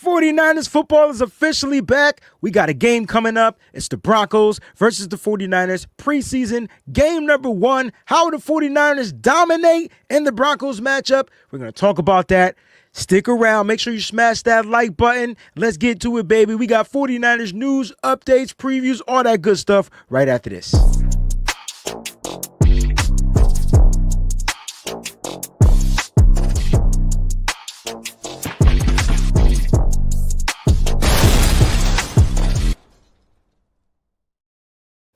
49ers football is officially back. We got a game coming up. It's the Broncos versus the 49ers preseason game number 1. How the 49ers dominate in the Broncos matchup. We're going to talk about that. Stick around. Make sure you smash that like button. Let's get to it, baby. We got 49ers news, updates, previews, all that good stuff right after this.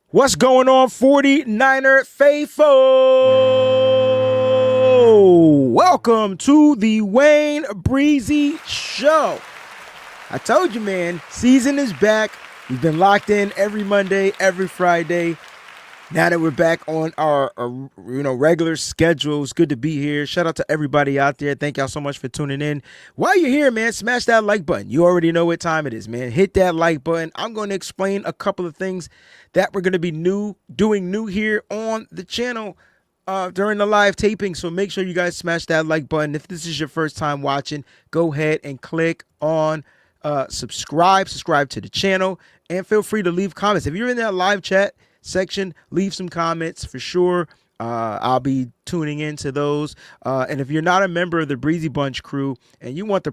What's going on, 49er faithful? Welcome to the Wayne Breezie Show. I told you, man, season is back. We've been locked in every Monday, every Friday. Now that we're back on our regular schedule, it's good to be here. Shout out to everybody out there. Thank y'all so much for tuning in. While you're here, man, smash that like button. You already know what time it is, man. Hit that like button. I'm going to explain a couple of things that we're going to be doing new here on the channel during the live taping. So make sure you guys smash that like button. If this is your first time watching, go ahead and click on subscribe to the channel, and feel free to leave comments. If you're in that live chat section, leave some comments for sure. I'll be tuning into those. And if you're not a member of the Breezy Bunch crew and you want the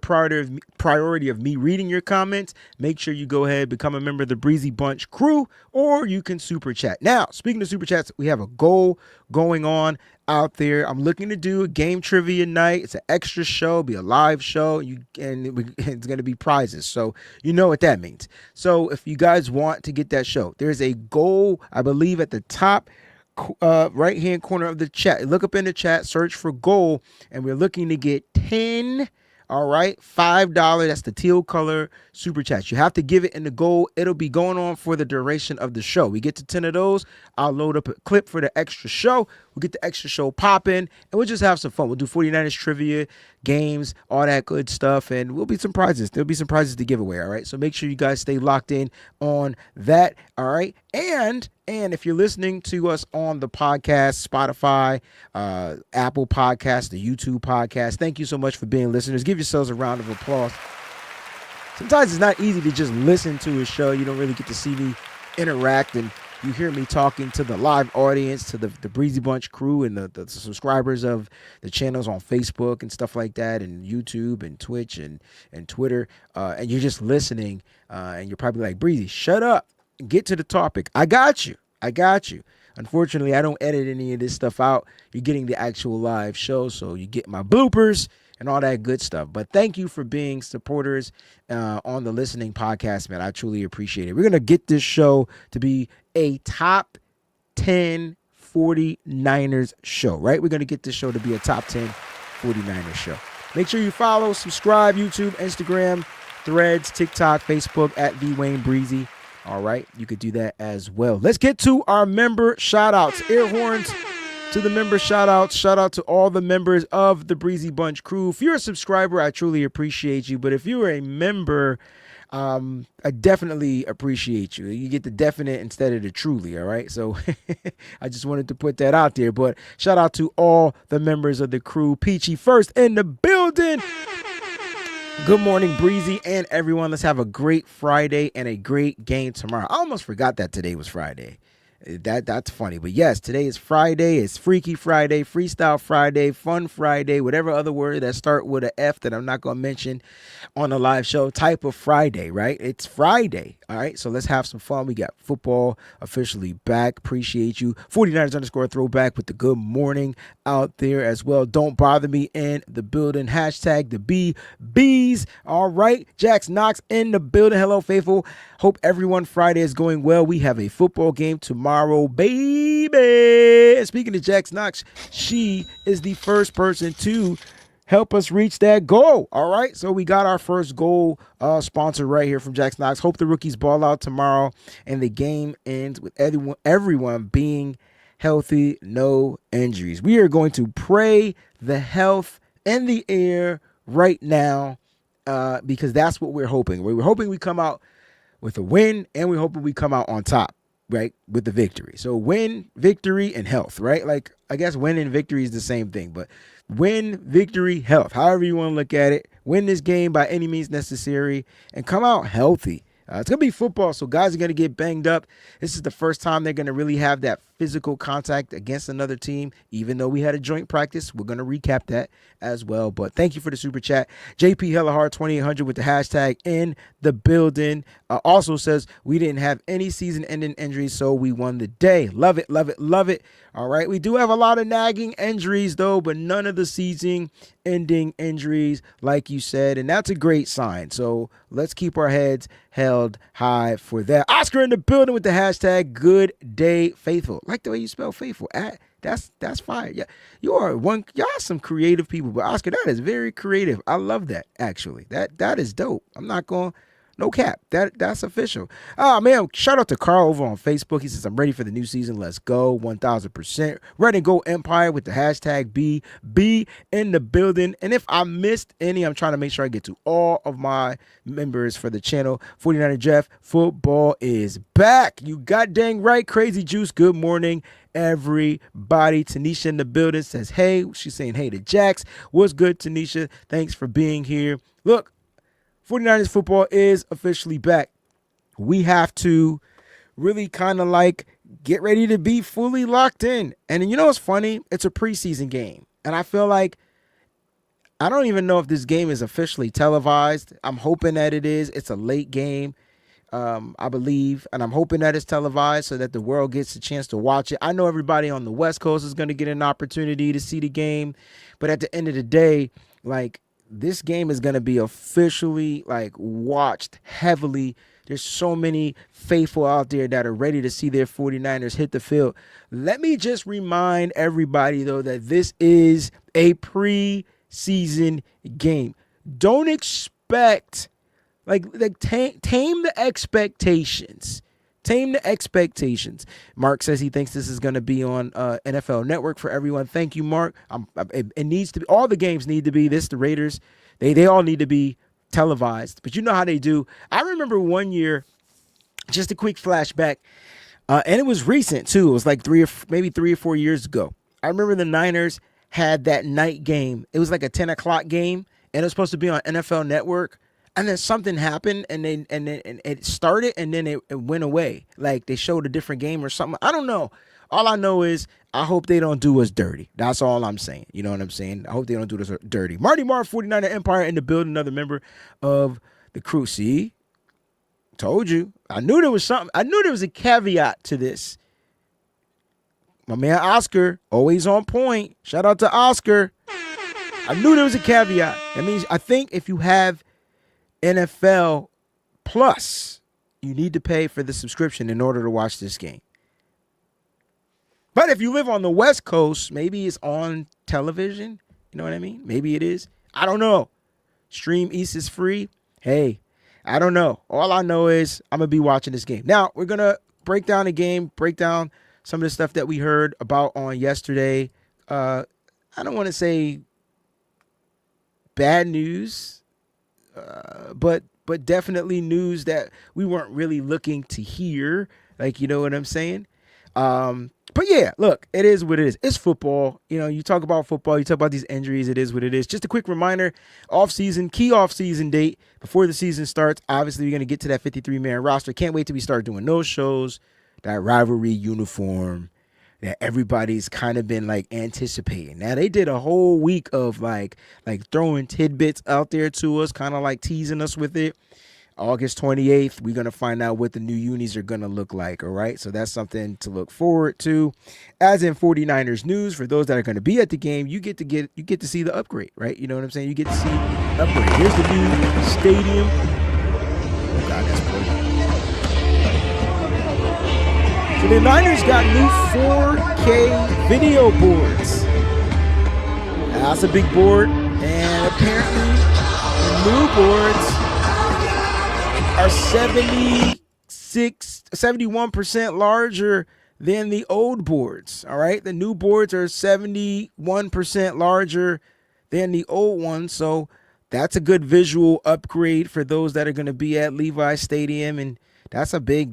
priority of me reading your comments, make sure you go ahead, become a member of the Breezy Bunch crew, or you can super chat. Now, speaking of super chats, we have a goal going on out there. I'm looking to do a game trivia night. It's an extra show, be a live show, it's going to be prizes. So you know what that means. So if you guys want to get that show, there's a goal, I believe, at the top right hand corner of the chat. Look up in the chat, search for goal, and we're looking to get 10 $5. That's the teal color super chat. You have to give it in the goal. It'll be going on for the duration of the show. We get to 10 of those, I'll load up a clip for the extra show. We'll get the extra show popping, and we'll just have some fun. We'll do 49ers trivia, games, all that good stuff, and we'll be some prizes. There'll be some prizes to give away, all right? So make sure you guys stay locked in on that, all right? And if you're listening to us on the podcast, Spotify, Apple Podcast, the YouTube podcast, thank you so much for being listeners. Give yourselves a round of applause. Sometimes it's not easy to just listen to a show. You don't really get to see me interact, and you hear me talking to the live audience, to the Breezy Bunch crew and the subscribers of the channels on Facebook and stuff like that, and YouTube and Twitch and Twitter, and you're just listening, and you're probably like, Breezy, shut up and get to the topic. I got you. Unfortunately, I don't edit any of this stuff out. You're getting the actual live show, so you get my bloopers and all that good stuff. But thank you for being supporters on the listening podcast, man. I truly appreciate it. We're going to get this show to be a top 10 49ers show, right? We're going to get this show to be a top 10 49ers show. Make sure you follow, subscribe, YouTube, Instagram, Threads, TikTok, Facebook, at @VWayneBreezy. All right, you could do that as well. Let's get to our member shout-outs. Air horns to the member shout-outs. Shout out to all the members of the Breezy Bunch crew. If you're a subscriber, I truly appreciate you. But if you're a member, I definitely appreciate you. You get the definite instead of the truly, all right? So I just wanted to put that out there. But shout out to all the members of the crew. Peachy first in the building. Good morning, Breezy and everyone. Let's have a great Friday and a great game tomorrow. I almost forgot that today was Friday. That's funny. But yes, today is Friday. It's Freaky Friday, Freestyle Friday, Fun Friday, whatever other word that start with an F that I'm not going to mention on the live show type of Friday, right? It's Friday. All right, so let's have some fun. We got football officially back. Appreciate you. 49ers_throwback with the good morning out there as well. Don't bother me in the building. Hashtag the BBs. All right, Jax Knox in the building. Hello, faithful. Hope everyone Friday is going well. We have a football game tomorrow, baby. And speaking of Jax Knox, she is the first person to help us reach that goal. All right, so we got our first goal sponsor right here from Jax Knox. Hope the rookies ball out tomorrow and the game ends with everyone being healthy, no injuries. We are going to pray the health in the air right now because that's what we're hoping. We're hoping we come out with a win, and we're hoping we come out on top, right, with the victory. So win, victory, and health, right? Like, I guess win and victory is the same thing, but win, victory, health, however you want to look at it, win this game by any means necessary, and come out healthy. It's going to be football, so guys are going to get banged up. This is the first time they're going to really have that physical contact against another team, even though we had a joint practice. We're going to recap that as well. But thank you for the super chat. JP Hellahard 2800 with the hashtag in the building. Also says we didn't have any season-ending injuries, so we won the day. Love it, love it, love it. All right, we do have a lot of nagging injuries, though, but none of the season-ending injuries, like you said, and that's a great sign. So let's keep our heads held high for that. Oscar in the building with the hashtag good day faithful. Like the way you spell faithful. That's fire. Yeah, y'all some creative people, but Oscar, that is very creative. I love that, actually. That is dope. I'm not going, no cap. That's official. Oh, man, shout out to Carl over on Facebook. He says, I'm ready for the new season. Let's go. 1,000%. Ready to go Empire with the hashtag be in the building. And if I missed any, I'm trying to make sure I get to all of my members for the channel. 49er Jeff, football is back. You got dang right. Crazy Juice, good morning, everybody. Tanisha in the building says, hey. She's saying, hey to Jax. What's good, Tanisha? Thanks for being here. Look, 49ers football is officially back. We have to really kind of like get ready to be fully locked in. And you know what's funny? It's a preseason game. And I feel like I don't even know if this game is officially televised. I'm hoping that it is. It's a late game, I believe. And I'm hoping that it's televised so that the world gets a chance to watch it. I know everybody on the West Coast is going to get an opportunity to see the game. But at the end of the day, like, this game is going to be officially like watched heavily. There's so many faithful out there that are ready to see their 49ers hit the field. Let me just remind everybody, though, that this is a preseason game. Don't expect, tame the expectations. Tame the expectations. Mark says he thinks this is going to be on NFL Network for everyone. Thank you, Mark. It needs to be. All the games need to be. The Raiders, they all need to be televised. But you know how they do. I remember one year, just a quick flashback, and it was recent too. It was like 3 or 4 years ago. I remember the Niners had that night game. It was like a 10 o'clock game, and it was supposed to be on NFL Network. And then something happened, and it started, and then it went away. Like they showed a different game or something. I don't know. All I know is I hope they don't do us dirty. That's all I'm saying. You know what I'm saying? I hope they don't do us dirty. Marty Marr, 49er Empire in the building, another member of the crew. See? Told you. I knew there was something. I knew there was a caveat to this. My man Oscar, always on point. Shout out to Oscar. I knew there was a caveat. That means I think if you have NFL Plus, you need to pay for the subscription in order to watch this game. But if you live on the West Coast, maybe it's on television. You know what I mean? Maybe it is. I don't know. Stream East is free. Hey, I don't know. All I know is I'm going to be watching this game. Now, we're going to break down the game, break down some of the stuff that we heard about on yesterday. I don't want to say bad news, but definitely news that we weren't really looking to hear. Like, you know what I'm saying? But yeah, look, it is what it is. It's football. You know, you talk about football, you talk about these injuries, it is what it is. Just a quick reminder, key off-season date before the season starts. Obviously, we're going to get to that 53-man roster. Can't wait till we start doing those shows, that rivalry uniform that everybody's kind of been like anticipating. Now, they did a whole week of like throwing tidbits out there to us, kind of like teasing us with it. August 28th, we're going to find out what the new unis are going to look like, all right? So that's something to look forward to. As in 49ers news, for those that are going to be at the game, you get to see the upgrade, right? You know what I'm saying? You get to see the upgrade. Here's the new stadium. Oh, God, that's perfect. So the Niners got new 4K video boards. That's a big board. And apparently, the new boards are 71% larger than the old boards, all right? The new boards are 71% larger than the old ones, so that's a good visual upgrade for those that are going to be at Levi Stadium, and that's a big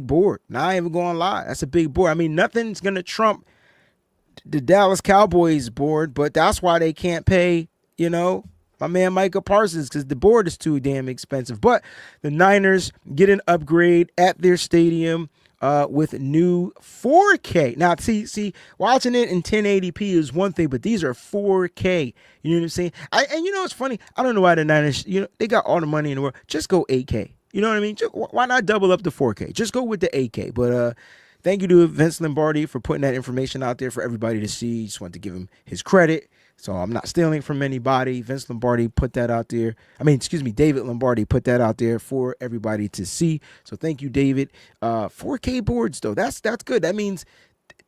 board. Now, I ain't even going to lie. That's a big board. I mean, nothing's going to trump the Dallas Cowboys board, but that's why they can't pay, you know, my man Micah Parsons, because the board is too damn expensive. But the Niners get an upgrade at their stadium with new 4K. Now, see, watching it in 1080p is one thing, but these are 4K. You know what I'm saying? And you know what's funny? I don't know why the Niners, they got all the money in the world. Just go 8K. You know what I mean? Why not double up the 4K? Just go with the 8K. But thank you to Vince Lombardi for putting that information out there for everybody to see. Just want to give him his credit. So I'm not stealing from anybody. Vince Lombardi put that out there. David Lombardi put that out there for everybody to see. So thank you, David. 4K boards, though. That's good. That means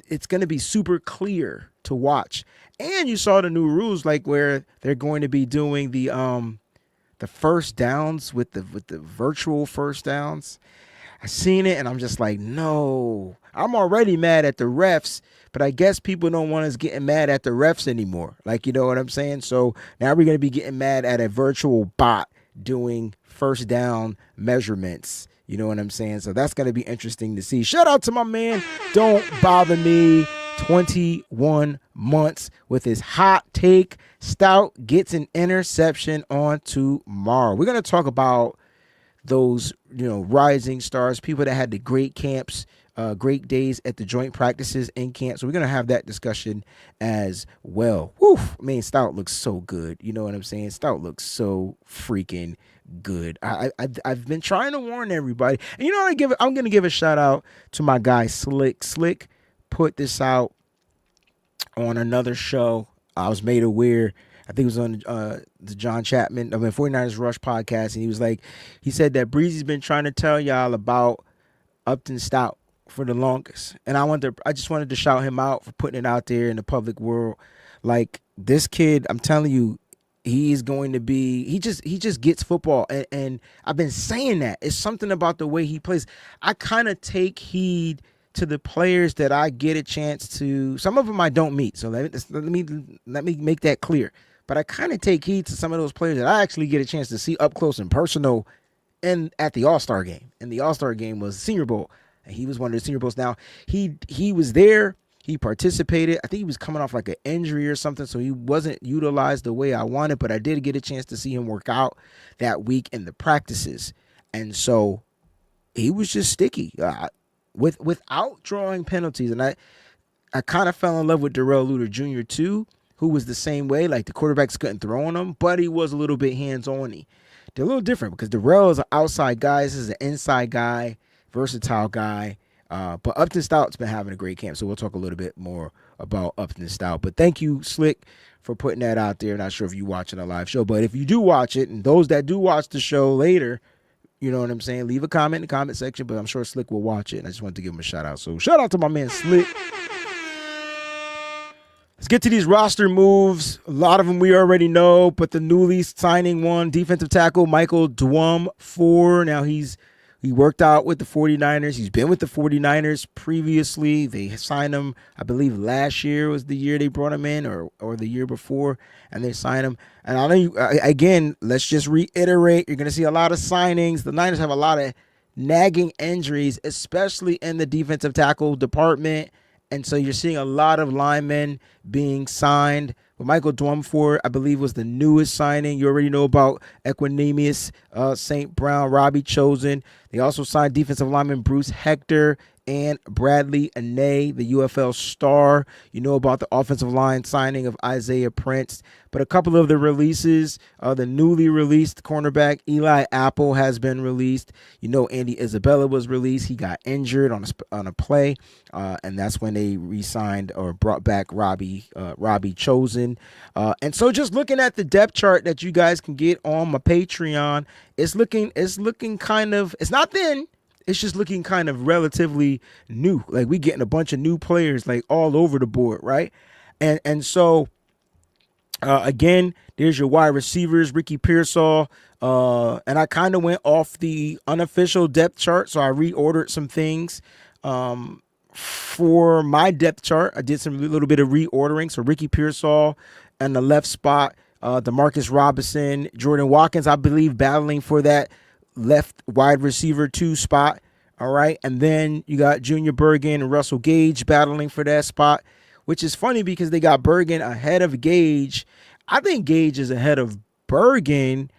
it's going to be super clear to watch. And you saw the new rules, like where they're going to be doing the first downs with the virtual first downs. I seen it and I'm just like, no. I'm already mad at the refs, but I guess people don't want us getting mad at the refs anymore. Like, you know what I'm saying? So now we're going to be getting mad at a virtual bot doing first down measurements. You know what I'm saying? So that's going to be interesting to see. Shout out to my man, Don't Bother Me, 21 months, with his hot take. Stout gets an interception on tomorrow. We're going to talk about those, rising stars, people that had the great camps, great days at the joint practices in camp. So we're going to have that discussion as well. Woof, man, Stout looks so good. You know what I'm saying? Stout looks so freaking good. I've been trying to warn everybody. And I'm going to give a shout out to my guy Slick. Slick put this out on another show. I was made aware. I think it was on the John Chapman, 49ers Rush podcast, and he said that Breezy's been trying to tell y'all about Upton Stout for the longest. And I just wanted to shout him out for putting it out there in the public world. Like, this kid, I'm telling you, he just gets football. And I've been saying that. It's something about the way he plays. I kind of take heed to the players that I get a chance to. Some of them I don't meet. So let me make that clear. But I kind of take heed to some of those players that I actually get a chance to see up close and personal and at the All-Star game. And the All-Star game was Senior Bowl. And he was one of the Senior Bowls. Now, he was there. He participated. I think he was coming off like an injury or something, so he wasn't utilized the way I wanted. But I did get a chance to see him work out that week in the practices. And so he was just sticky without drawing penalties. And I kind of fell in love with Darrell Luter Jr. too, who was the same way. Like, the quarterbacks couldn't throw on him, but he was a little bit hands-on-y. They're a little different because Darrell is an outside guy. This is an inside guy, versatile guy. But Upton Stout's been having a great camp, so we'll talk a little bit more about Upton Stout. But thank you, Slick, for putting that out there. Not sure if you're watching a live show, but if you do watch it, and those that do watch the show later, you know what I'm saying, leave a comment in the comment section, but I'm sure Slick will watch it, and I just wanted to give him a shout-out. So shout out to my man Slick. Let's get to these roster moves. A lot of them we already know, but the newly signing one, defensive tackle Michael Dwumfour. Now he worked out with the 49ers. He's been with the 49ers previously. They signed him, I believe last year was the year they brought him in, or the year before, and they signed him. And I know again, let's just reiterate, you're going to see a lot of signings. The Niners have a lot of nagging injuries, especially in the defensive tackle department. And so you're seeing a lot of linemen being signed. But Michael Dwumfour, I believe, was the newest signing. You already know about Equanimeous St. Brown, Robbie Chosen. They also signed defensive lineman Bruce Hector and Bradley Ane, the UFL star. You know about the offensive line signing of Isaiah Prince. But a couple of the releases, the newly released cornerback Eli Apple has been released. You know, Andy Isabella was released. He got injured on a play, and that's when they re-signed or brought back Robbie Chosen. And so just looking at the depth chart that you guys can get on my Patreon, it's looking kind of, it's not thin. It's just looking kind of relatively new. Like, we getting a bunch of new players like all over the board, right? And so again, there's your wide receivers, Ricky Pearsall. And I kind of went off the unofficial depth chart, so I reordered some things for my depth chart. I did a little bit of reordering. So Ricky Pearsall and the left spot, DeMarcus Robinson, Jordan Watkins, I believe, battling for that left wide receiver 2 spot. All right. And then you got Junior Bergen and Russell Gage battling for that spot, which is funny because they got Bergen ahead of Gage. I think Gage is ahead of Bergen,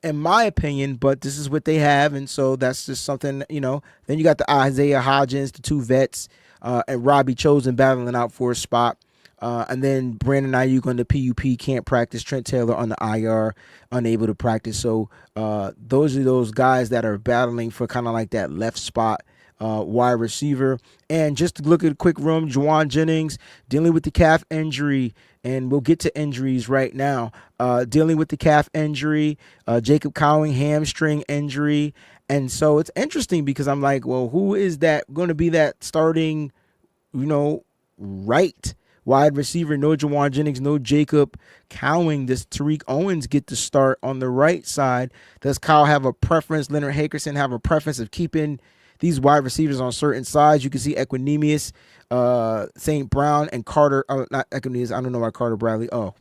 in my opinion, but this is what they have, and so that's just something, Then you got the Isaiah Hodgins, the two vets, and Robbie Chosen battling out for a spot. And then Brandon Ayuk on the PUP, can't practice. Trent Taylor on the IR, unable to practice. So those are those guys that are battling for kind of like that left spot, wide receiver. And just to look at a quick room, Juwan Jennings dealing with the calf injury, and we'll get to injuries right now. Dealing with the calf injury, Jacob Cowing hamstring injury. And so it's interesting because I'm like, well, who is that going to be that starting, right wide receiver? No Juwan Jennings, no Jacob Cowing. Does Tariq Owens get to start on the right side? Does Kyle have a preference? Leonard Hackerson have a preference of keeping these wide receivers on certain sides? You can see Equinemius, St. Brown, and Carter. Not Equinemius. I don't know why Carter Bradley. Oh,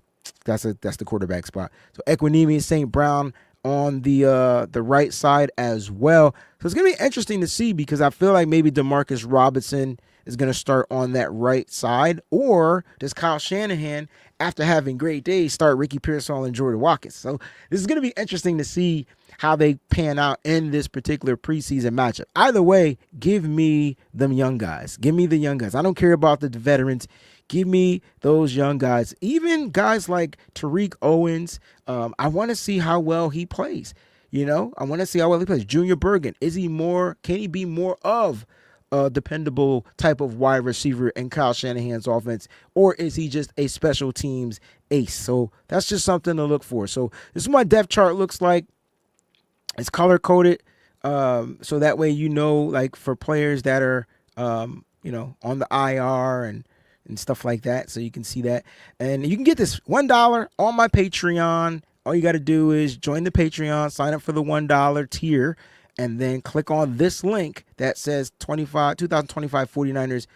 that's the quarterback spot. So Equinemius, St. Brown on the right side as well. So it's gonna be interesting to see, because I feel like maybe Demarcus Robinson is going to start on that right side, or does Kyle Shanahan, after having great days, start Ricky Pearsall and Jordan Watkins? So this is going to be interesting to see how they pan out in this particular preseason matchup. Either way, give me them young guys. Give me the young guys. I don't care about the veterans. Give me those young guys. Even guys like Tariq Owens, I want to see how well he plays. I want to see how well he plays. Junior Bergen, can he be more of a dependable type of wide receiver in Kyle Shanahan's offense, or is he just a special teams ace? So that's just something to look for. So this is what my depth chart looks like. It's color coded, so that way like for players that are on the IR and stuff like that, so you can see that. And you can get this $1 on my Patreon. All you got to do is join the Patreon, sign up for the $1 tier, and then click on this link that says 2025 49ers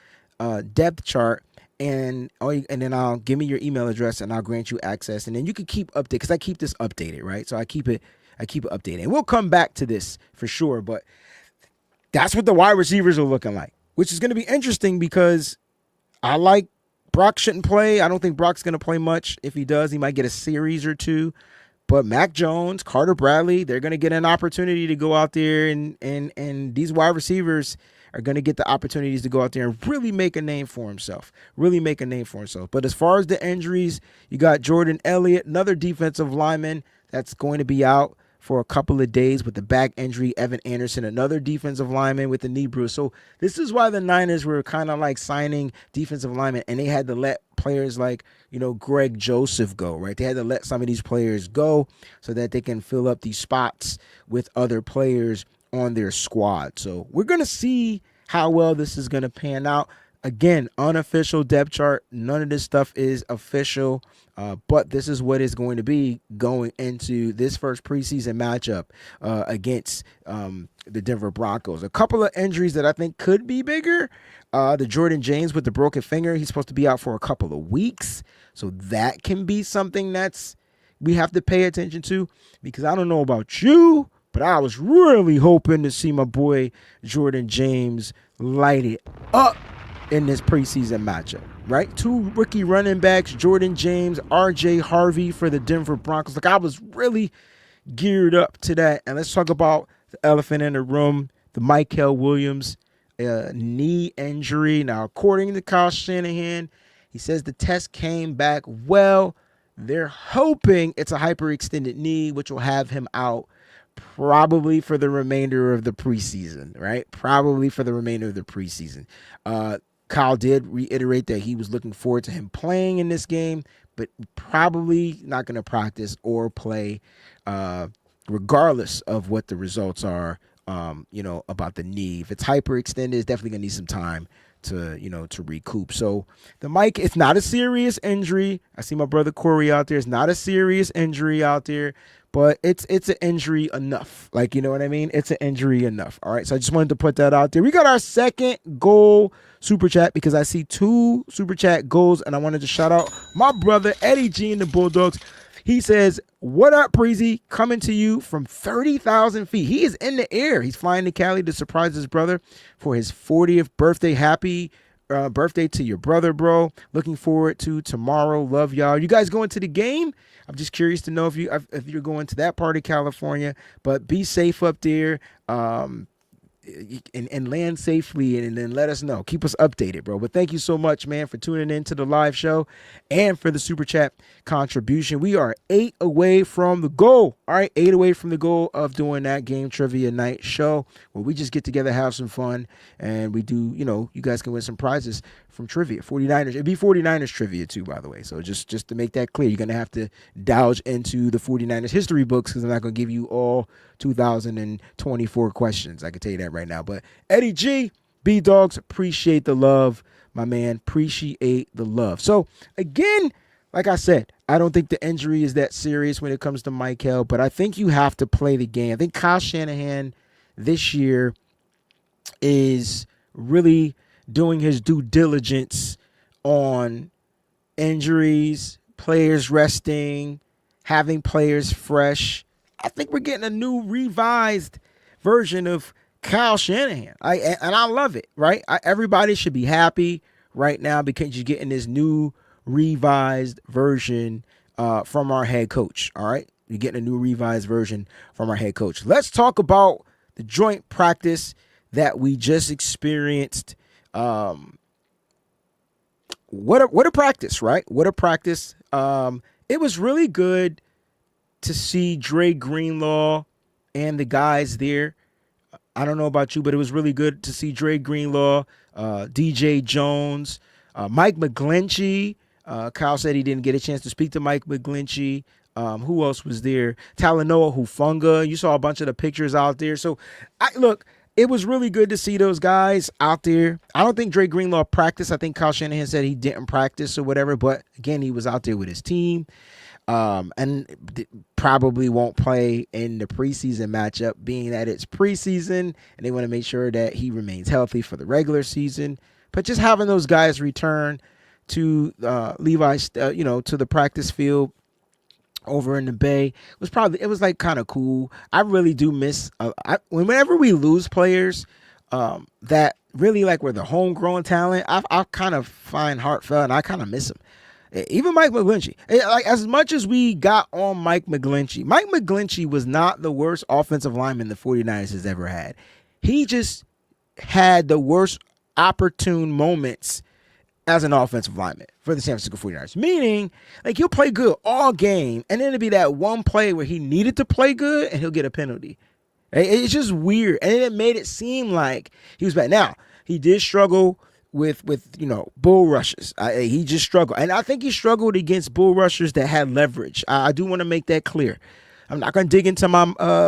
depth chart, and then I'll give me your email address and I'll grant you access, and then you can keep updated, because I keep this updated, right? So I keep it updated, and we'll come back to this for sure. But that's what the wide receivers are looking like, which is going to be interesting, because I like Brock shouldn't play. I don't think Brock's going to play much. If he does, he might get a series or two. But Mac Jones, Carter Bradley, they're going to get an opportunity to go out there, and these wide receivers are going to get the opportunities to go out there and really make a name for himself. But as far as the injuries, you got Jordan Elliott, another defensive lineman that's going to be out for a couple of days with the back injury. Evan Anderson, another defensive lineman with the knee bruise. So this is why the Niners were kind of like signing defensive linemen, and they had to let players like, Greg Joseph go, right? They had to let some of these players go so that they can fill up these spots with other players on their squad. So we're going to see how well this is going to pan out. Again, unofficial depth chart. None of this stuff is official, but this is what is going to be going into this first preseason matchup against the Denver Broncos. A couple of injuries that I think could be bigger. The Jordan James with the broken finger, he's supposed to be out for a couple of weeks. So that can be something we have to pay attention to, because I don't know about you, but I was really hoping to see my boy Jordan James light it up in this preseason matchup, right? Two rookie running backs, Jordan James, RJ Harvey for the Denver Broncos. Like, I was really geared up to that. And let's talk about the elephant in the room, the Michael Williams knee injury. Now, according to Kyle Shanahan, he says the test came back well. They're hoping it's a hyperextended knee, which will have him out probably for the remainder of the preseason, right? Kyle did reiterate that he was looking forward to him playing in this game, but probably not going to practice or play regardless of what the results are, about the knee. If it's hyperextended, it's definitely going to need some time to recoup. So the Mike, it's not a serious injury. I see my brother Corey out there. It's not a serious injury out there, but it's an injury enough. Like, you know what I mean? It's an injury enough. All right. So I just wanted to put that out there. We got our second goal super chat, because I see two super chat goals, and I wanted to shout out my brother Eddie G and the Bulldogs. He says, "What up, Breezie? Coming to you from 30,000 feet." He is in the air. He's flying to Cali to surprise his brother for his 40th birthday. Happy birthday to your brother, bro. Looking forward to tomorrow. Love y'all. You guys going to the game? I'm just curious to know if you're going to that part of California. But be safe up there. And land safely, and then let us know. Keep us updated, bro. But thank you so much, man, for tuning in to the live show and for the super chat contribution. We are 8 away from the goal. All right, 8 away from the goal of doing that game trivia night show where we just get together, have some fun, and we do, you guys can win some prizes from trivia. 49ers. It'd be 49ers trivia too, by the way. So just to make that clear, you're going to have to douge into the 49ers history books because I'm not going to give you all 2024 questions. I can tell you that right now. But Eddie G, B-Dogs, appreciate the love, my man. Appreciate the love. So again, like I said, I don't think the injury is that serious when it comes to Michael, but I think you have to play the game. I think Kyle Shanahan this year is really doing his due diligence on injuries, players resting, having players fresh. I think we're getting a new revised version of Kyle Shanahan. And I love it, right? Everybody should be happy right now because you're getting this new revised version from our head coach, all right? You're getting a new revised version from our head coach. Let's talk about the joint practice that we just experienced. What a practice, right? What a practice. It was really good to see Dre Greenlaw and the guys there. I don't know about you, but it was really good to see Dre Greenlaw, DJ Jones, Mike McGlinchey. Kyle said he didn't get a chance to speak to Mike McGlinchey. Who else was there? Talanoa Hufanga. You saw a bunch of the pictures out there. So, look, it was really good to see those guys out there. I don't think Dre Greenlaw practiced. I think Kyle Shanahan said he didn't practice or whatever. But, again, he was out there with his team. And probably won't play in the preseason matchup, being that it's preseason and they want to make sure that he remains healthy for the regular season. But just having those guys return to Levi's, to the practice field over in the Bay it was like kind of cool. I really do miss whenever we lose players that really like were the homegrown talent. I kind of find heartfelt and I kind of miss them. Even Mike McGlinchey. Like, as much as we got on Mike McGlinchey was not the worst offensive lineman the 49ers has ever had. He just had the worst opportune moments as an offensive lineman for the San Francisco 49ers. Meaning, like, he'll play good all game, and then it'll be that one play where he needed to play good, and he'll get a penalty. It's just weird. And it made it seem like he was bad. Now, he did struggle with bull rushes. He just struggled. And I think he struggled against bull rushers that had leverage. I do want to make that clear. I'm not going to dig into my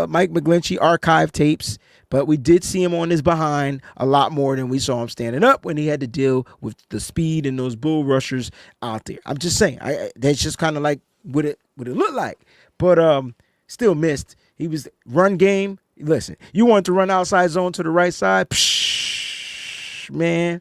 Mike McGlinchey archive tapes, but we did see him on his behind a lot more than we saw him standing up when he had to deal with the speed and those bull rushers out there. I'm just saying, that's just kind of like what it looked like. But still missed. He was run game. Listen, you want to run outside zone to the right side? Psh, man.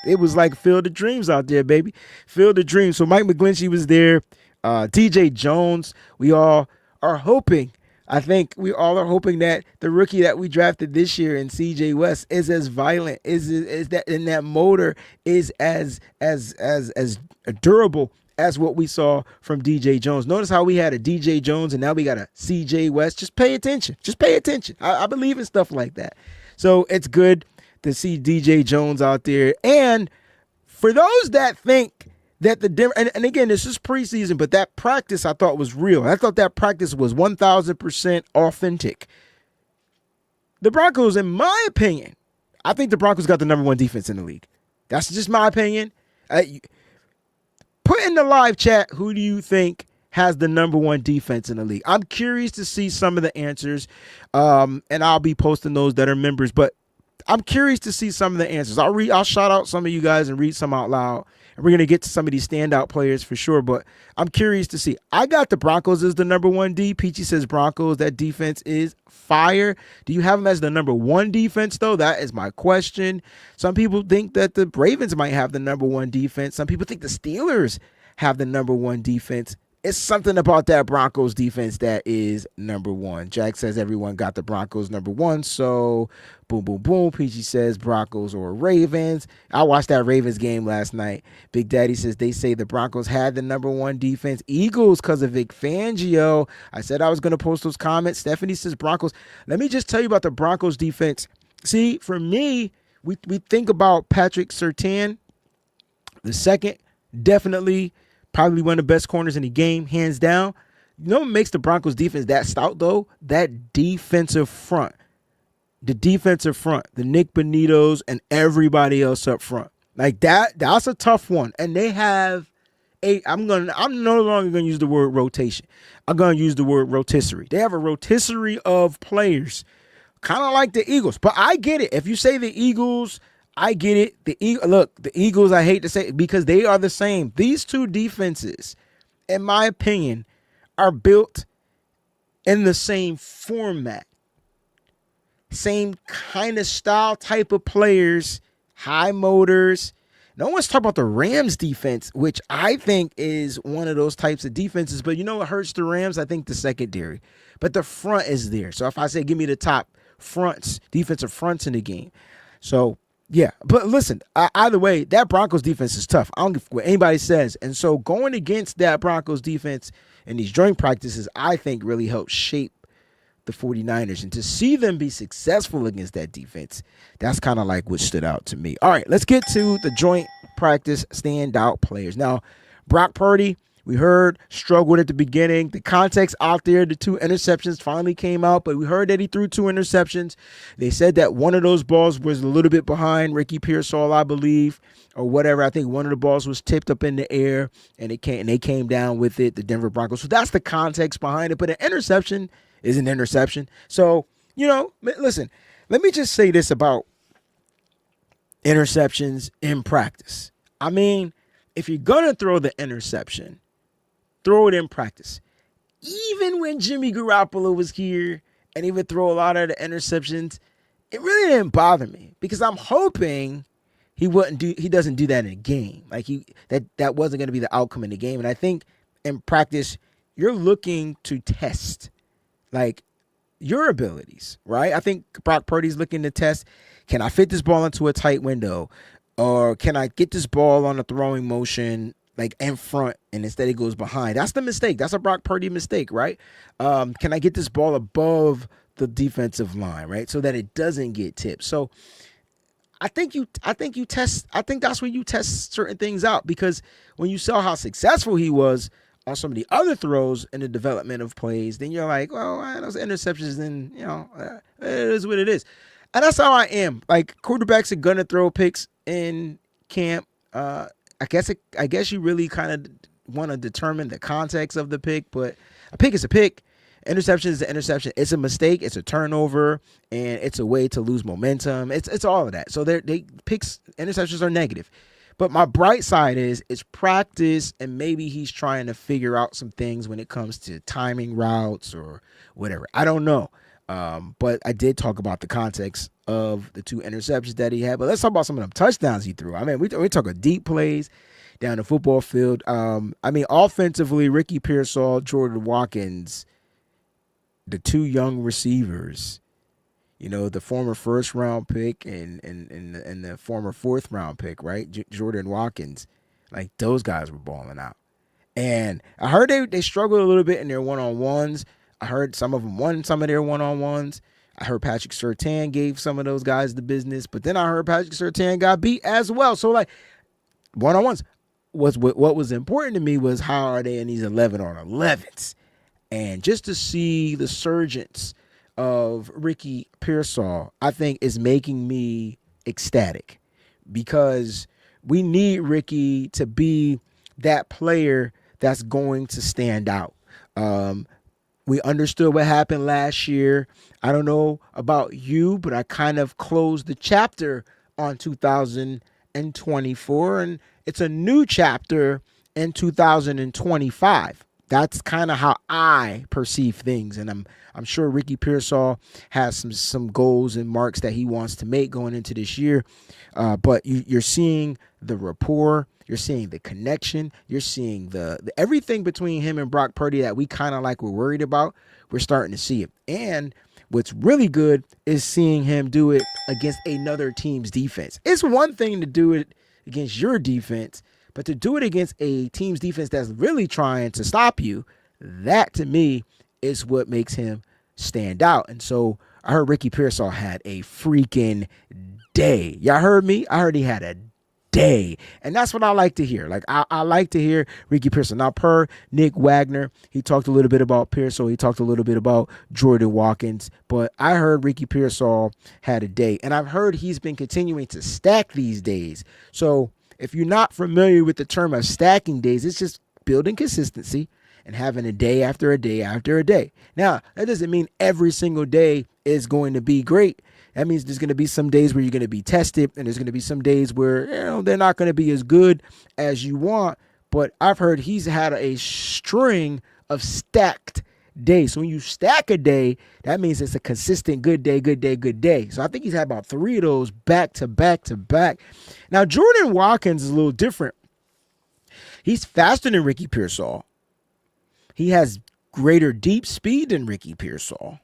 It was like Field of Dreams out there, baby. Field of Dreams. So Mike McGlinchey was there. DJ Jones. We all are hoping. I think we all are hoping that the rookie that we drafted this year in CJ West is as violent, is that in that motor is as durable as what we saw from DJ Jones. Notice how we had a DJ Jones and now we got a CJ West. Just pay attention. I believe in stuff like that. So it's good to see DJ Jones out there. And for those that think that the Denver, and again, this is preseason, but that practice I thought was real. I thought that practice was 1,000% authentic. The Broncos, in my opinion, I think the Broncos got the number one defense in the league. That's just my opinion. Put in the live chat, who do you think has the number one defense in the league? I'm curious to see some of the answers, and I'll be posting those that are members, but I'm curious to see some of the answers. I'll shout out some of you guys and read some out loud. And we're going to get to some of these standout players for sure, but I'm curious to see. I got the Broncos as the number one D. Peachy says Broncos. That defense is fire. Do you have them as the number one defense, though? That is my question. Some people think that the Ravens might have the number one defense. Some people think the Steelers have the number one defense. it's something about that Broncos defense that is number one. Jack says everyone got the Broncos number one. So boom, boom, boom. PG says Broncos or Ravens. I watched that Ravens game last night. Big Daddy says they say the Broncos had the number one defense. Eagles because of Vic Fangio. I said I was going to post those comments. Stephanie says Broncos. Let me just tell you about the Broncos defense. See, for me, we think about Patrick Surtain, the second, definitely probably one of the best corners in the game, hands down. You know what makes the Broncos defense that stout, though? That defensive front. The defensive front. The Nick Bonitos and everybody else up front. Like that's a tough one. And they have I'm no longer gonna use the word rotation. I'm gonna use the word rotisserie. They have a rotisserie of players. Kind of like the Eagles. But I get it. If you say the Eagles, I get it. The Eagles, I hate to say it because they are the same. These two defenses, in my opinion, are built in the same format. Same kind of style, type of players, high motors. No one's talking about the Rams defense, which I think is one of those types of defenses. But you know what hurts the Rams? I think the secondary. But the front is there. So if I say give me the top fronts, defensive fronts in the game. So yeah, but listen, either way, that Broncos defense is tough. I don't give what anybody says. And so going against that Broncos defense in these joint practices, I think really helps shape the 49ers. And to see them be successful against that defense, that's kind of like what stood out to me. All right, let's get to the joint practice standout players. Now, Brock Purdy, we heard, struggled at the beginning. The context out there, the 2 interceptions finally came out, but we heard that he threw 2 interceptions. They said that one of those balls was a little bit behind Ricky Pearsall, I believe, or whatever. I think one of the balls was tipped up in the air, and they came down with it, the Denver Broncos. So that's the context behind it, but an interception is an interception. So, listen, let me just say this about interceptions in practice. I mean, if you're going to throw the interception, throw it in practice. Even when Jimmy Garoppolo was here and he would throw a lot of the interceptions, it really didn't bother me because I'm hoping he doesn't do that in a game. Like that wasn't going to be the outcome in the game. And I think in practice, you're looking to test like your abilities, right? I think Brock Purdy's looking to test, can I fit this ball into a tight window? Or can I get this ball on a throwing motion like in front and instead it goes behind? That's the mistake. That's a Brock Purdy mistake, right? Can I get this ball above the defensive line, right? So that it doesn't get tipped. So I think that's where you test certain things out, because when you saw how successful he was on some of the other throws in the development of plays, then you're like, well, those interceptions, then, it is what it is. And that's how I am. Like, quarterbacks are going to throw picks in camp. I guess you really kind of want to determine the context of the pick, but a pick is a pick. Interception is an interception. It's a mistake. It's a turnover, and it's a way to lose momentum. It's all of that. So interceptions are negative. But my bright side is it's practice, and maybe he's trying to figure out some things when it comes to timing routes or whatever. I don't know. But I did talk about the context of the 2 interceptions that he had. But let's talk about some of them touchdowns he threw. I mean, we talking deep plays down the football field. Offensively, Ricky Pearsall, Jordan Watkins, the 2 young receivers, the former 1st-round pick and the former 4th-round pick, right? Jordan Watkins, like those guys were balling out. And I heard they struggled a little bit in their one-on-ones. I heard some of them won some of their one-on-ones. I heard Patrick Surtain gave some of those guys the business, but then I heard Patrick Surtain got beat as well. So, like, one-on-ones what was important to me was how are they in these 11-on-11s? And just to see the surgence of Ricky Pearsall, I think is making me ecstatic, because we need Ricky to be that player that's going to stand out. We understood what happened last year. I don't know about you, but I kind of closed the chapter on 2024, and it's a new chapter in 2025. That's kind of how I perceive things, and I'm sure Ricky Pearsall has some goals and marks that he wants to make going into this year. But you're seeing the rapport, You're seeing the connection. You're seeing the everything between him and Brock Purdy that we kind of like were worried about. We're starting to see it. And what's really good is seeing him do it against another team's defense. It's one thing to do it against your defense, but to do it against a team's defense that's really trying to stop you, that to me is what makes him stand out. And so I heard Ricky Pearsall had a freaking day. Y'all heard me? I heard he had a day. And that's what I like to hear. Like, I like to hear Ricky Pearsall. Now, per Nick Wagner, he talked a little bit about Pearsall. He talked a little bit about Jordan Watkins. But I heard Ricky Pearsall had a day. And I've heard he's been continuing to stack these days. So if you're not familiar with the term of stacking days, it's just building consistency and having a day after a day after a day. Now, that doesn't mean every single day is going to be great. That means there's going to be some days where you're going to be tested, and there's going to be some days where they're not going to be as good as you want. But I've heard he's had a string of stacked days. So when you stack a day, that means it's a consistent good day, good day, good day. So I think he's had about 3 of those back to back to back. Now, Jordan Watkins is a little different. He's faster than Ricky Pearsall. He has greater deep speed than Ricky Pearsall,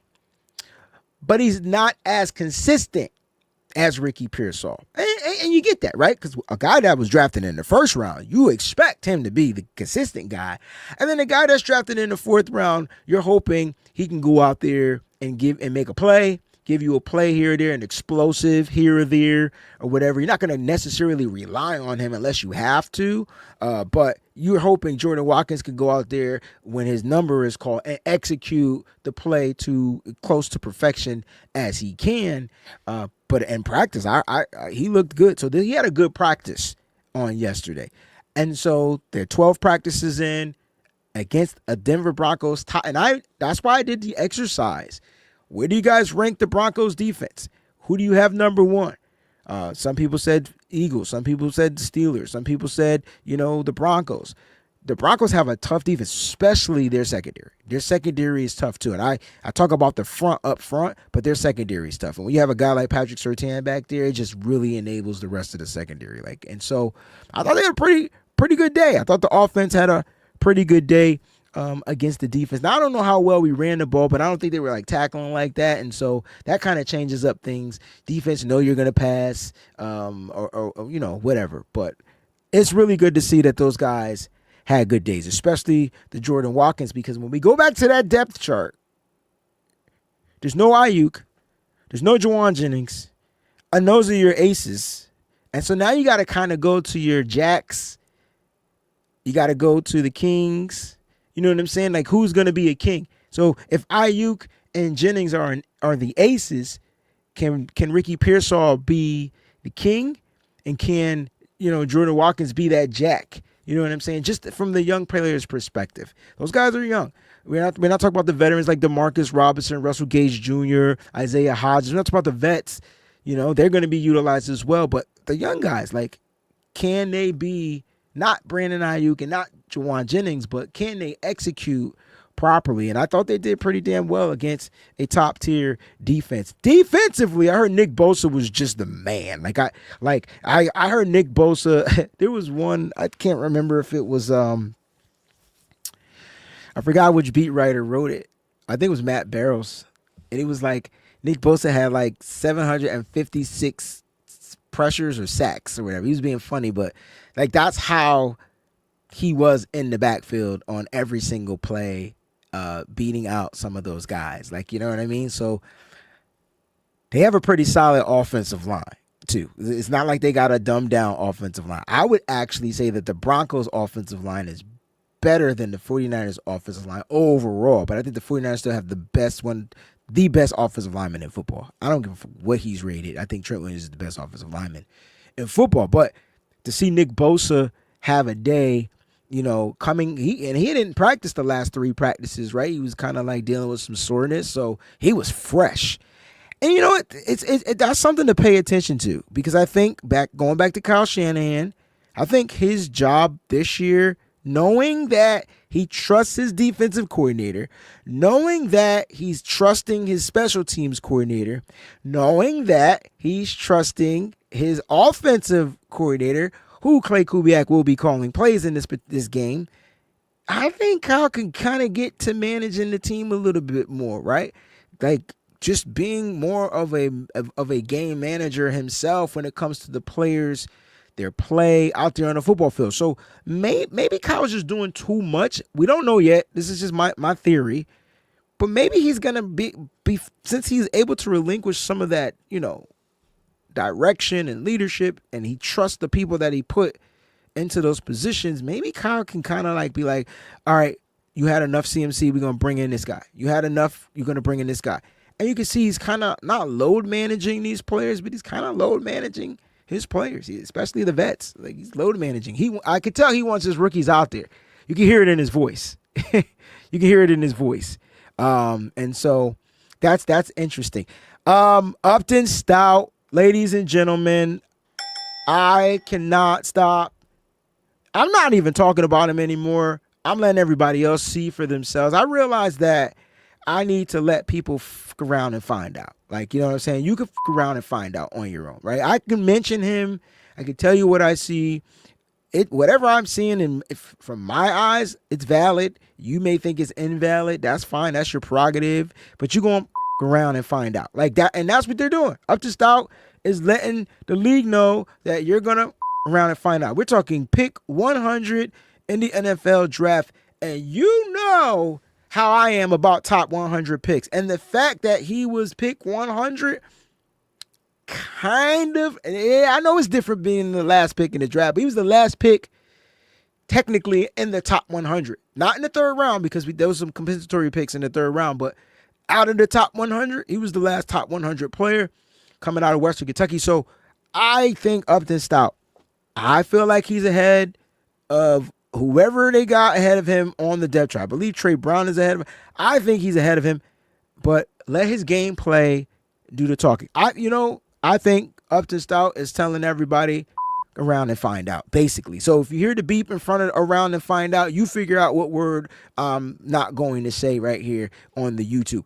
but he's not as consistent as Ricky Pearsall. And you get that, right? Because a guy that was drafted in the first round, you expect him to be the consistent guy. And then a guy that's drafted in the 4th round, you're hoping he can go out there and make a play, give you a play here or there, an explosive here or there or whatever. You're not going to necessarily rely on him unless you have to, but you're hoping Jordan Watkins can go out there when his number is called and execute the play to close to perfection as he can. But in practice, he looked good. So he had a good practice on yesterday. And so there are 12 practices in against a Denver Broncos top. And that's why I did the exercise. Where do you guys rank the Broncos defense? Who do you have number 1? Some people said Eagles. Some people said Steelers. Some people said, the Broncos. The Broncos have a tough defense, especially their secondary. Their secondary is tough too. And I talk about the front up front, but their secondary is tough. And when you have a guy like Patrick Surtain back there, it just really enables the rest of the secondary. And so I thought they had a pretty good day. I thought the offense had a pretty good day against the defense. Now, I don't know how well we ran the ball, but I don't think they were tackling like that. And so that kind of changes up things. Defense know you're going to pass or whatever. But it's really good to see that those guys had good days, especially the Jordan Watkins, because when we go back to that depth chart, there's no Ayuk, there's no Juwan Jennings, and those are your aces. And so now you got to kind of go to your jacks. You got to go to the kings. You know what I'm saying? Who's going to be a king? So if Ayuk and Jennings are the aces, can Ricky Pearsall be the king? And can, Jordan Watkins be that jack? You know what I'm saying? Just from the young player's perspective. Those guys are young. We're not talking about the veterans like DeMarcus Robinson, Russell Gage Jr., Isaiah Hodgins. We're not talking about the vets. They're going to be utilized as well. But the young guys, can they be not Brandon Ayuk and not Juwan Jennings, but can they execute properly? And I thought they did pretty damn well against a top-tier defense. Defensively, I heard Nick Bosa was just the man. I heard Nick Bosa. There was one, I can't remember if it was I forgot which beat writer wrote it. I think it was Matt Barrows. And it was Nick Bosa had 756 pressures or sacks or whatever. He was being funny, but that's how he was in the backfield on every single play, beating out some of those guys. You know what I mean? So they have a pretty solid offensive line too. It's not like they got a dumbed down offensive line. I would actually say that the Broncos offensive line is better than the 49ers offensive line overall, but I think the 49ers still have the best offensive lineman in football. I don't give a what he's rated. I think Trent Williams is the best offensive lineman in football, but to see Nick Bosa have a day, coming, he didn't practice the last 3 practices, right? He was kind of dealing with some soreness, so he was fresh. And you know what? That's something to pay attention to, because I think going back to Kyle Shanahan, I think his job this year, knowing that he trusts his defensive coordinator, knowing that he's trusting his special teams coordinator, knowing that he's trusting his offensive coordinator, who Clay Kubiak will be calling plays in this game, I think Kyle can kind of get to managing the team a little bit more, right? Like just being more of a game manager himself when it comes to the players, their play out there on the football field. So maybe Kyle's just doing too much. We don't know yet. This is just my theory. But maybe he's gonna be since he's able to relinquish some of that, direction and leadership, and he trusts the people that he put into those positions. Maybe Kyle can kind of like be like, all right, you had enough CMC, we're gonna bring in this guy. You had enough, you're gonna bring in this guy. And you can see he's kind of not load managing these players, but he's kind of load managing his players, especially the vets. Like he's load managing. I could tell he wants his rookies out there. You can hear it in his voice. You can hear it in his voice. And so that's interesting. Upton Stout, ladies and gentlemen, I cannot stop. I'm not even talking about him anymore. I'm letting everybody else see for themselves. I realize that I need to let people f around and find out. Like, you know what I'm saying? You can f around and find out on your own, right? I can mention him. I can tell you what I see. Whatever I'm seeing, and if from my eyes, it's valid. You may think it's invalid. That's fine. That's your prerogative. But you're going to f around and find out. Like that. And that's what they're doing. Upton Stout is letting the league know that you're going to f around and find out. We're talking pick 100 in the NFL draft. And you know how I am about top 100 picks. And the fact that he was pick 100, kind of, yeah, I know it's different being the last pick in the draft, but he was the last pick technically in the top 100. Not in the third round, because there was some compensatory picks in the third round, but out of the top 100, he was the last top 100 player coming out of Western Kentucky. So I think Upton Stout, I feel like he's ahead of whoever they got ahead of him on the depth chart. I believe Trey Brown is ahead of him. I think he's ahead of him, but let his gameplay do the talking. I think Upton Stout is telling everybody around and find out, basically. So if you hear the beep in front of around and find out, you figure out what word I'm not going to say right here on the YouTube.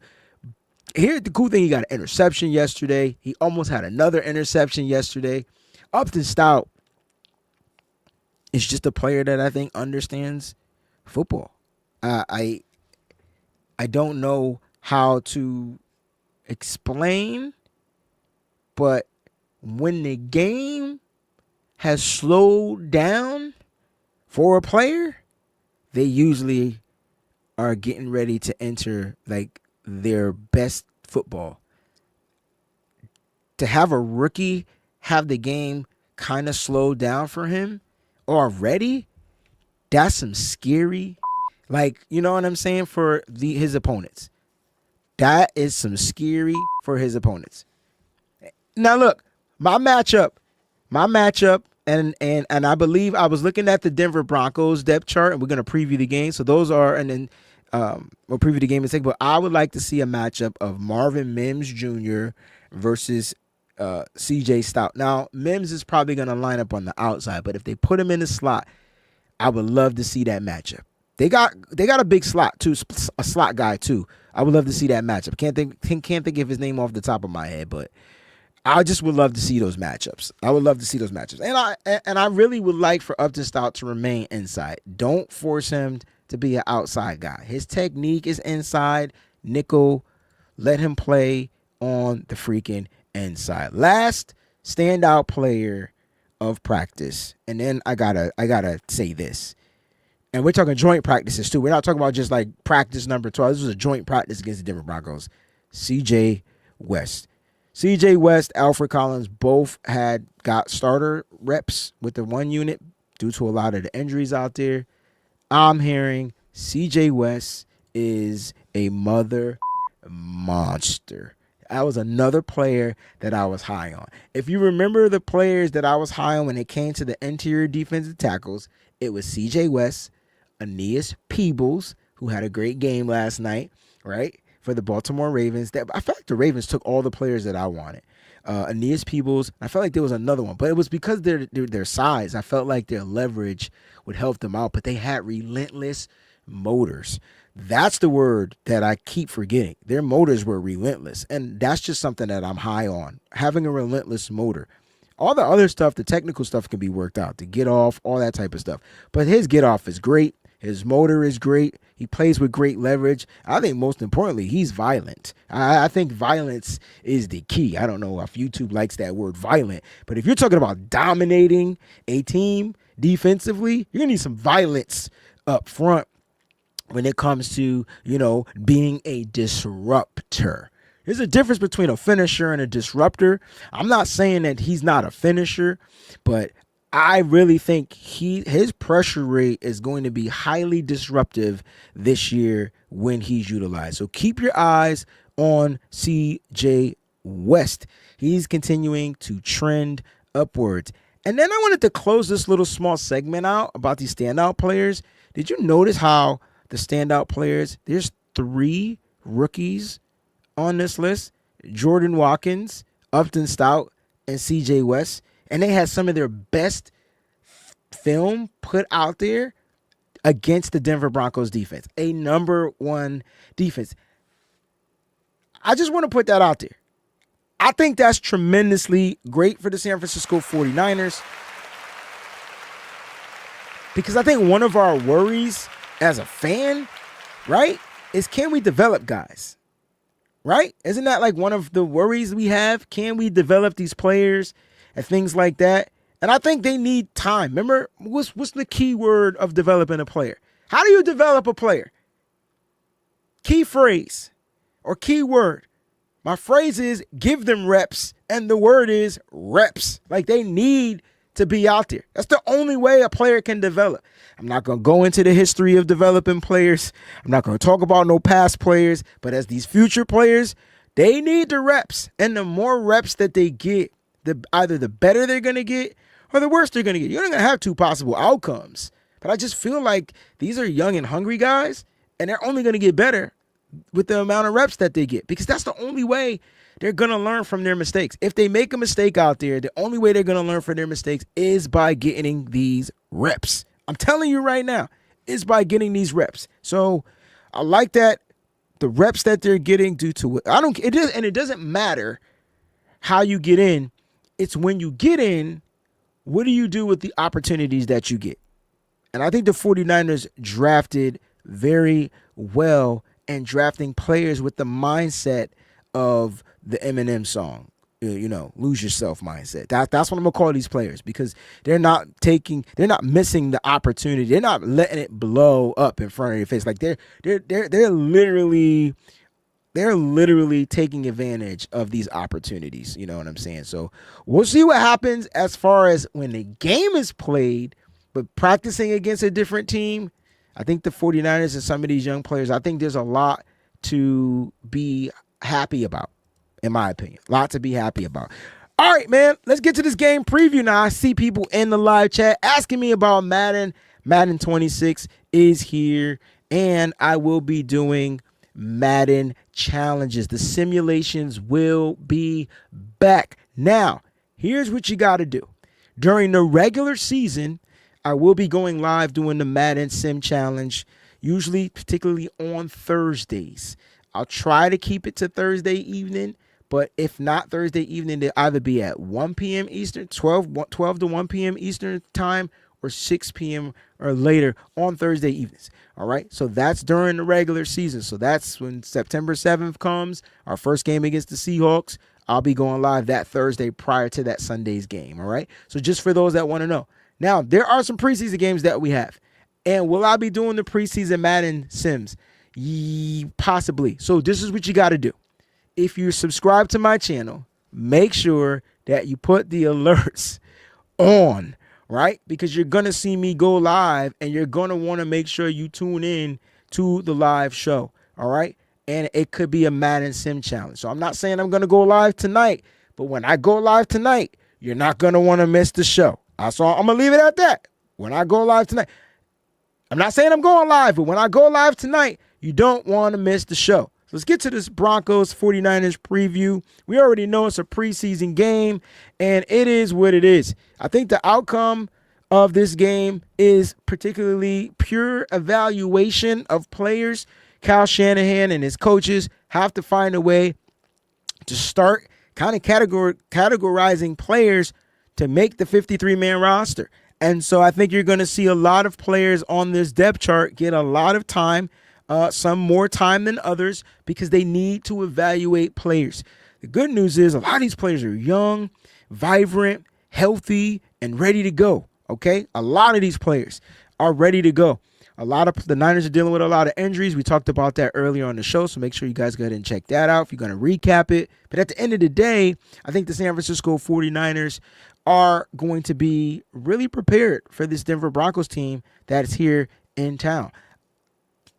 Here's the cool thing. He got an interception yesterday. He almost had another interception yesterday. Upton Stout is just a player that I think understands football. I don't know how to explain, but when the game has slowed down for a player, they usually are getting ready to enter like their best football. To have a rookie have the game kind of slow down for him already, that's some scary, like, you know what I'm saying, for his opponents. That is some scary for his opponents. Now look, my matchup, and I believe I was looking at the Denver Broncos depth chart, and we're gonna preview the game. So those are, and then we'll preview the game in a second. But I would like to see a matchup of Marvin Mims Jr. versus CJ Stout. Now Mims is probably gonna line up on the outside, but if they put him in the slot, I would love to see that matchup. They got a big slot too, a slot guy too. I would love to see that matchup. Can't think of his name off the top of my head, but I just would love to see those matchups. And I really would like for Upton Stout to remain inside. Don't force him to be an outside guy. His technique is inside, nickel. Let him play on the freaking inside. Last standout player of practice, and then I gotta say this. And we're talking joint practices too. We're not talking about just like practice number 12. This was a joint practice against the Denver Broncos. CJ West. CJ West, Alfred Collins both got starter reps with the one unit due to a lot of the injuries out there. I'm hearing CJ West is a mother monster. That was another player that I was high on. If you remember the players that I was high on when it came to the interior defensive tackles, it was CJ West, Aeneas Peebles, who had a great game last night, right, for the Baltimore Ravens. I felt like the Ravens took all the players that I wanted. Aeneas Peebles. I felt like there was another one, but it was because their size. I felt like their leverage would help them out, but they had relentless motors. That's the word that I keep forgetting. Their motors were relentless, and that's just something that I'm high on, having a relentless motor. All the other stuff, the technical stuff can be worked out, the get off, all that type of stuff. But his get off is great. His motor is great. He plays with great leverage. I think most importantly, he's violent. I think violence is the key. I don't know if YouTube likes that word violent, but if you're talking about dominating a team defensively, you're going to need some violence up front when it comes to, being a disruptor. There's a difference between a finisher and a disruptor. I'm not saying that he's not a finisher, but I really think his pressure rate is going to be highly disruptive this year when he's utilized. So keep your eyes on CJ West. He's continuing to trend upwards. And then I wanted to close this little small segment out about these standout players. Did you notice how the standout players, there's 3 rookies on this list? Jordan Watkins, Upton Stout, and CJ West. And they had some of their best film put out there against the Denver Broncos defense, a number 1 defense. I just want to put that out there. I think that's tremendously great for the San Francisco 49ers, because I think one of our worries as a fan, right, is can we develop guys, right? Isn't that like one of the worries we have? Can we develop these players and things like that? And I think they need time. Remember, what's the key word of developing a player? How do you develop a player? Key phrase or key word. My phrase is give them reps, and the word is reps. Like, they need to be out there. That's the only way a player can develop. I'm not going to go into the history of developing players. I'm not going to talk about no past players, but as these future players, they need the reps. And the more reps that they get, either the better they're going to get or the worse they're going to get. You're not going to have 2 possible outcomes. But I just feel like these are young and hungry guys, and they're only going to get better with the amount of reps that they get, because that's the only way they're going to learn from their mistakes. If they make a mistake out there, the only way they're going to learn from their mistakes is by getting these reps. I'm telling you right now, is by getting these reps. So I like that the reps that they're getting due to it. It doesn't matter how you get in. It's when you get in, what do you do with the opportunities that you get? And I think the 49ers drafted very well, and drafting players with the mindset of the Eminem song, lose yourself mindset. That's what I'm gonna call these players, because they're not missing the opportunity. They're not letting it blow up in front of your face. Like they're literally taking advantage of these opportunities. You know what I'm saying? So we'll see what happens as far as when the game is played, but practicing against a different team. I think the 49ers and some of these young players, I think there's a lot to be happy about, in my opinion. A lot to be happy about. All right, man, let's get to this game preview now. I see people in the live chat asking me about Madden. Madden 26 is here, and I will be doing Madden challenges. The simulations will be back. Now, here's what you got to do. During the regular season, I will be going live doing the Madden Sim Challenge, usually particularly on Thursdays. I'll try to keep it to Thursday evening, but if not Thursday evening, they'll either be at 1 p.m. Eastern, 12 to 1 p.m. Eastern time, or 6 p.m. or later on Thursday evenings. All right, so that's during the regular season. So that's when September 7th comes, our first game against the Seahawks. I'll be going live that Thursday prior to that Sunday's game. All right, so just for those that want to know. Now, there are some preseason games that we have. And will I be doing the preseason Madden Sims? Possibly. So this is what you got to do. If you subscribe to my channel, make sure that you put the alerts on, right? Because you're going to see me go live, and you're going to want to make sure you tune in to the live show, all right? And it could be a Madden Sim Challenge. So I'm not saying I'm going to go live tonight, but when I go live tonight, you're not going to want to miss the show. So I'm going to leave it at that. When I go live tonight, I'm not saying I'm going live, but when I go live tonight, you don't want to miss the show. So let's get to this Broncos 49ers preview. We already know it's a preseason game, and it is what it is. I think the outcome of this game is particularly pure evaluation of players. Kyle Shanahan and his coaches have to find a way to start kind of categorizing players to make the 53-man roster. And so I think you're going to see a lot of players on this depth chart get a lot of time, some more time than others, because they need to evaluate players. The good news is a lot of these players are young, vibrant, healthy, and ready to go, okay? A lot of these players are ready to go. A lot of the Niners are dealing with a lot of injuries. We talked about that earlier on the show, so make sure you guys go ahead and check that out if you're going to recap it. But at the end of the day, I think the San Francisco 49ers are going to be really prepared for this Denver Broncos team that is here in town.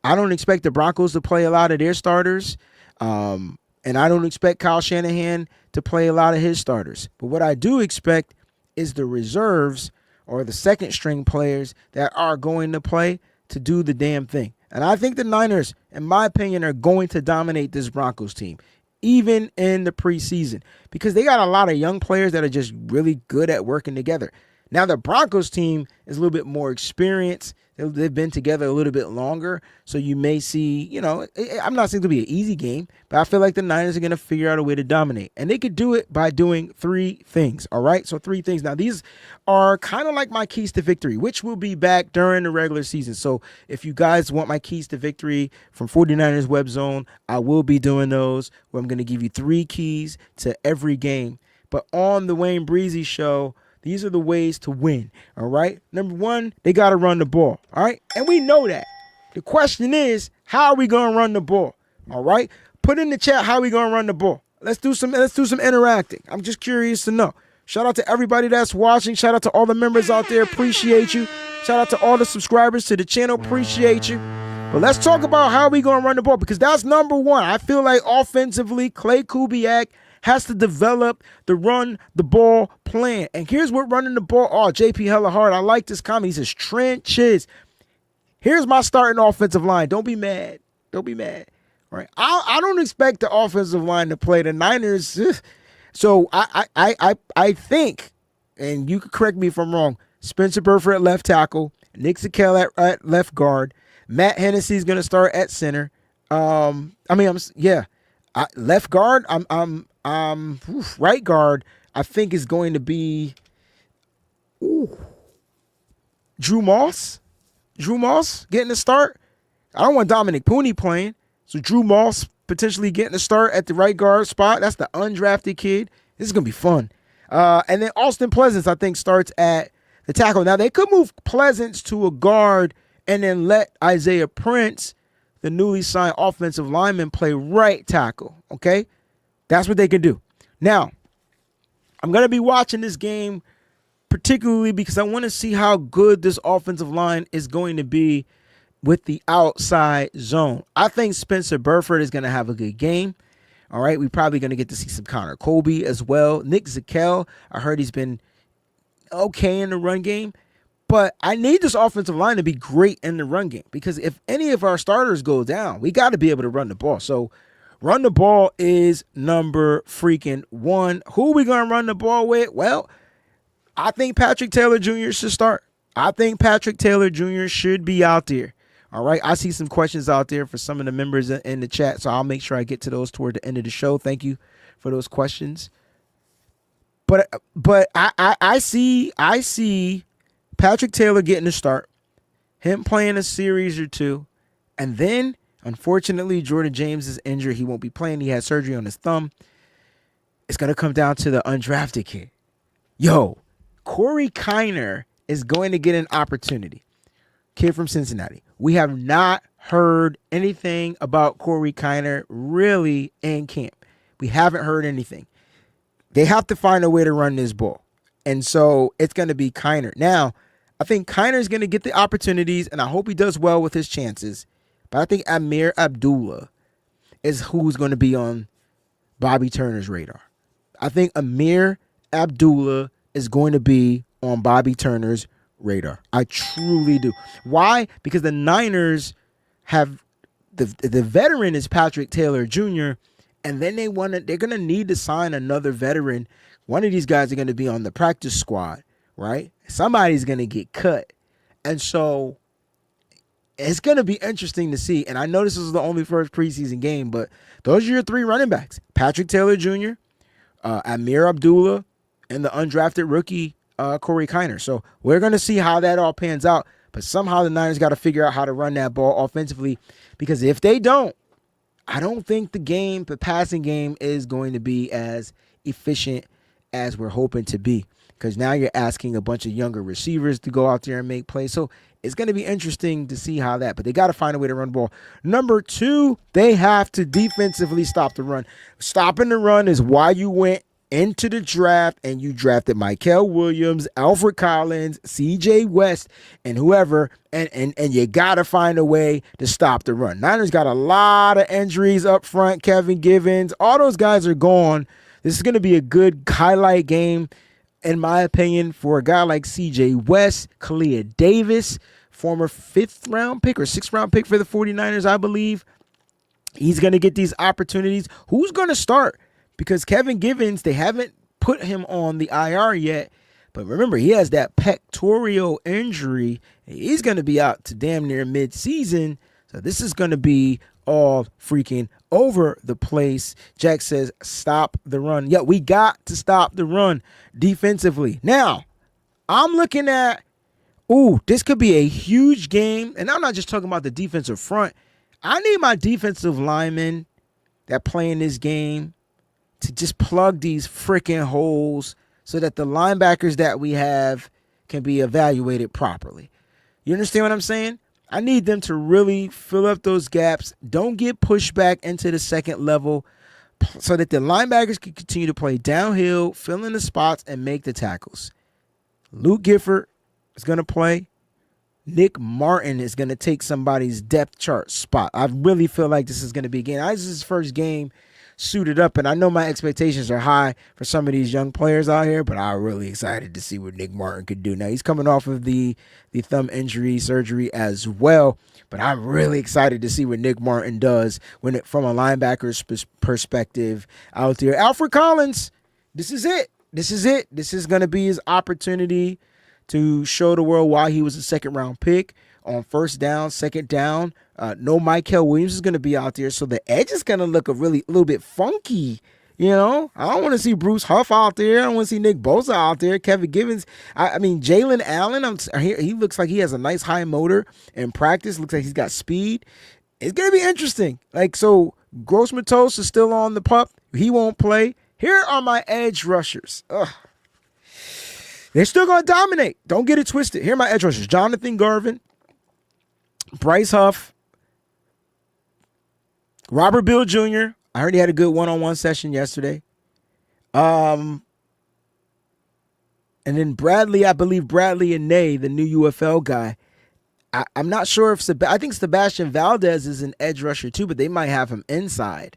I don't expect the Broncos to play a lot of their starters, and I don't expect Kyle Shanahan to play a lot of his starters. But what I do expect is the reserves or the second-string players that are going to play to do the damn thing. And I think the Niners, in my opinion, are going to dominate this Broncos team, even in the preseason, because they got a lot of young players that are just really good at working together. Now, the Broncos team is a little bit more experienced. They've been together a little bit longer. So you may see, I'm not saying it'll be an easy game, but I feel like the Niners are going to figure out a way to dominate. And they could do it by doing three things, all right? So three things. Now, these are kind of like my keys to victory, which will be back during the regular season. So if you guys want my keys to victory from 49ers Web Zone, I will be doing those, where I'm going to give you 3 keys to every game. But on the Wayne Breezie Show, these are the ways to win, all right? Number 1, they got to run the ball, all right? And we know that. The question is, how are we going to run the ball, all right? Put in the chat how we going to run the ball. Let's do some interacting. I'm just curious to know. Shout out to everybody that's watching. Shout out to all the members out there. Appreciate you. Shout out to all the subscribers to the channel. Appreciate you. But let's talk about how we going to run the ball, because that's number 1. I feel like offensively, Clay Kubiak has to develop the run the ball plan. And here's what running the ball. Oh, JP hella hard. I like this comment. He says trenches. Here's my starting offensive line. Don't be mad. Don't be mad. All right. I don't expect the offensive line to play the Niners. So I think, and you can correct me if I'm wrong, Spencer Burford at left tackle, Nick Zakelj at left guard, Matt Hennessy is going to start at center. Left guard. Right guard, I think is going to be Drew Moss. Drew Moss getting the start. I don't want Dominic Pooney playing, so Drew Moss potentially getting the start at the right guard spot. That's the undrafted kid. This is going to be fun. And then Austin Pleasance, I think, starts at the tackle. Now, they could move Pleasance to a guard and then let Isaiah Prince, the newly signed offensive lineman, play right tackle, okay? That's what they can do. Now, I'm going to be watching this game particularly because I want to see how good this offensive line is going to be with the outside zone. I think Spencer Burford is going to have a good game. All right, we're probably going to get to see some Connor Colby as well. Nick Zakelj, I heard he's been okay in the run game. But I need this offensive line to be great in the run game, because if any of our starters go down, we got to be able to run the ball. So run the ball is number freaking 1. Who are we going to run the ball with? Well, I think Patrick Taylor Jr. should start. I think Patrick Taylor Jr. should be out there. All right. I see some questions out there for some of the members in the chat, so I'll make sure I get to those toward the end of the show. Thank you for those questions. But I see Patrick Taylor getting a start, him playing a series or two, and then, unfortunately, Jordan James is injured. He won't be playing. He had surgery on his thumb. It's going to come down to the undrafted kid. Yo, Corey Kiner is going to get an opportunity. Kid from Cincinnati. We have not heard anything about Corey Kiner really in camp. We haven't heard anything. They have to find a way to run this ball. And so it's going to be Kiner. Now, I think Kiner is going to get the opportunities, and I hope he does well with his chances. But I think Amir Abdullah is who's going to be on Bobby Turner's radar. I think Amir Abdullah is going to be on Bobby Turner's radar. I truly do. Why? Because the Niners have the veteran is Patrick Taylor Jr., and then they're going to need to sign another veteran. One of these guys are going to be on the practice squad, right? Somebody's going to get cut. And so it's going to be interesting to see. And I know this is the only first preseason game, but those are your 3 running backs. Patrick Taylor Jr., Amir Abdullah, and the undrafted rookie, Corey Kiner. So we're going to see how that all pans out. But somehow the Niners got to figure out how to run that ball offensively, because if they don't, I don't think the passing game is going to be as efficient as we're hoping to be, because now you're asking a bunch of younger receivers to go out there and make plays. So it's going to be interesting to see how that, but they got to find a way to run the ball. Number 2, they have to defensively stop the run. Stopping the run is why you went into the draft and you drafted Mykel Williams, Alfred Collins, CJ West, and whoever, and you got to find a way to stop the run. Niners got a lot of injuries up front. Kevin Givens, all those guys are gone. This is going to be a good highlight game, in my opinion, for a guy like CJ West, Kalia Davis, former 5th-round pick or 6th-round pick for the 49ers, I believe. He's going to get these opportunities. Who's going to start? Because Kevin Givens, they haven't put him on the IR yet. But remember, he has that pectoral injury. He's going to be out to damn near mid-season. So this is going to be all freaking over the place. Jack says, stop the run. Yeah, we got to stop the run defensively. Now, I'm looking at, this could be a huge game. And I'm not just talking about the defensive front. I need my defensive linemen that play in this game to just plug these freaking holes so that the linebackers that we have can be evaluated properly. You understand what I'm saying? I need them to really fill up those gaps. Don't get pushed back into the second level so that the linebackers can continue to play downhill, fill in the spots, and make the tackles. Luke Gifford is going to play. Nick Martin is going to take somebody's depth chart spot. I really feel like this is going to be a game. This is his first game suited up, and I know my expectations are high for some of these young players out here, but I'm really excited to see what Nick Martin could do. Now, he's coming off of the thumb injury surgery as well, but I'm really excited to see what Nick Martin does from a linebacker's perspective out there. Alfred Collins, this is it. This is going to be his opportunity to show the world why he was a 2nd-round pick. On first down, second down, no Mykel Williams is going to be out there, so the edge is going to look a little bit funky. I don't want to see Bruce Huff out there. I don't want to see Nick Bosa out there. Kevin Givens. Jalen Allen. He looks like he has a nice high motor in practice. Looks like he's got speed. It's going to be interesting. So Gross-Matos is still on the pup. He won't play. Here are my edge rushers. They're still going to dominate. Don't get it twisted. Here are my edge rushers. Jonathan Garvin, Bryce Huff, Robert Bill Jr. I heard he had a good one-on-one session yesterday. And then Bradley, I believe Bradley and Ney, the new UFL guy. I'm not sure if I think Sebastian Valdez is an edge rusher too, but they might have him inside.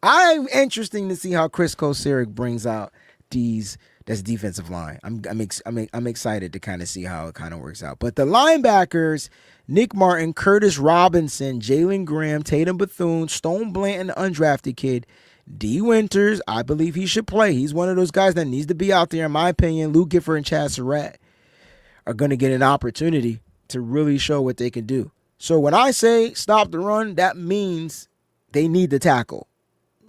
I'm interested to see how Chris Kosaric brings out that's defensive line. I'm excited to kind of see how it kind of works out. But the linebackers, Nick Martin, Curtis Robinson, Jalen Graham, Tatum Bethune, Stone Blanton, the undrafted kid, D. Winters, I believe he should play. He's one of those guys that needs to be out there, in my opinion. Luke Gifford and Chad Surratt are going to get an opportunity to really show what they can do. So when I say stop the run, that means they need the tackle.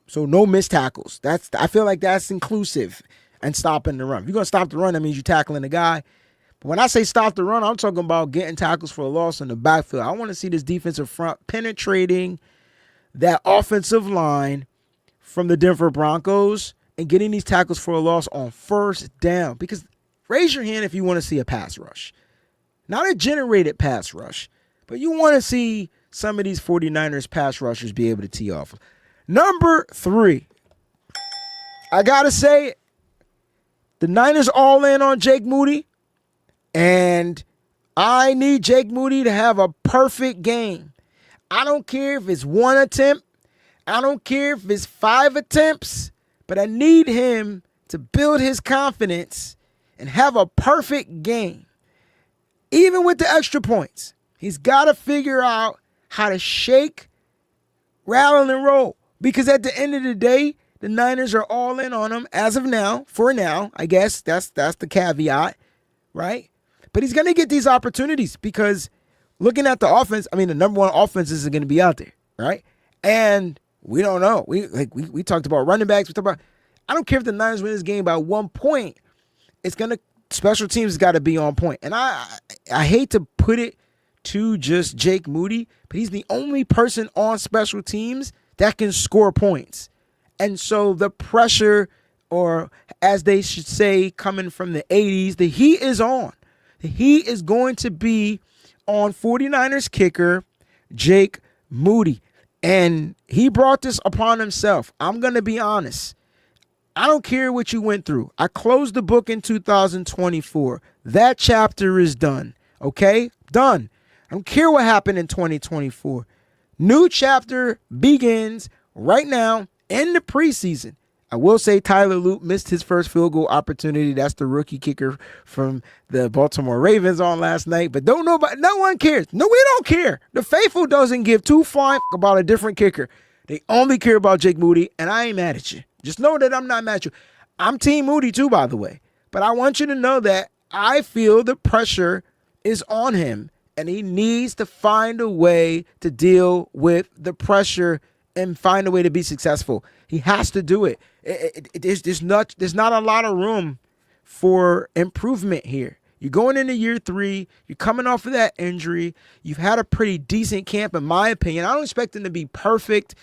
So no missed tackles. I feel like that's inclusive and stopping the run. If you're going to stop the run, that means you're tackling the guy. But when I say stop the run, I'm talking about getting tackles for a loss in the backfield. I want to see this defensive front penetrating that offensive line from the Denver Broncos and getting these tackles for a loss on first down. Because raise your hand if you want to see a pass rush. Not a generated pass rush, but you want to see some of these 49ers pass rushers be able to tee off. Number 3, I got to say it. The Niners all in on Jake Moody, and I need Jake Moody to have a perfect game. I don't care if it's 1 attempt. I don't care if it's 5 attempts, but I need him to build his confidence and have a perfect game. Even with the extra points, he's got to figure out how to shake, rattle, and roll. Because at the end of the day, the Niners are all in on him as of now. For now, I guess that's the caveat, right? But he's going to get these opportunities because looking at the offense, the number 1 offense is going to be out there, right? And we don't know. We talked about running backs. We talked about. I don't care if the Niners win this game by 1 point. Special teams got to be on point. And I hate to put it to just Jake Moody, but he's the only person on special teams that can score points. And so the pressure, or as they should say, coming from the 80s, the heat is on. The heat is going to be on 49ers kicker Jake Moody. And he brought this upon himself. I'm going to be honest. I don't care what you went through. I closed the book in 2024. That chapter is done. Okay? Done. I don't care what happened in 2024. New chapter begins right now in the preseason. I will say Tyler Luke missed his first field goal opportunity. That's the rookie kicker from the Baltimore Ravens on last night. But no one cares. No, we don't care. The faithful doesn't give two flying about a different kicker. They only care about Jake Moody, and I ain't mad at you. Just know that I'm not mad at you. I'm Team Moody too, by the way. But I want you to know that I feel the pressure is on him, and he needs to find a way to deal with the pressure and find a way to be successful. He has to do it. There's not a lot of room for improvement here. You're going into year 3. You're coming off of that injury. You've had a pretty decent camp, in my opinion. I don't expect him to be perfect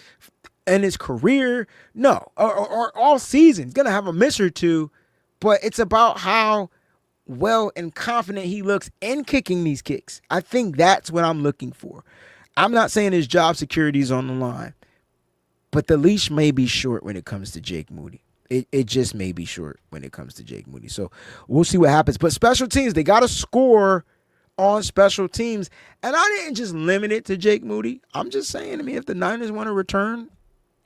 in his career. No, or all season. He's going to have a miss or two, but it's about how well and confident he looks in kicking these kicks. I think that's what I'm looking for. I'm not saying his job security is on the line, but the leash may be short when it comes to Jake Moody. It just may be short when it comes to Jake Moody. So we'll see what happens. But special teams, they got to score on special teams. And I didn't just limit it to Jake Moody. I'm just saying, if the Niners want to return,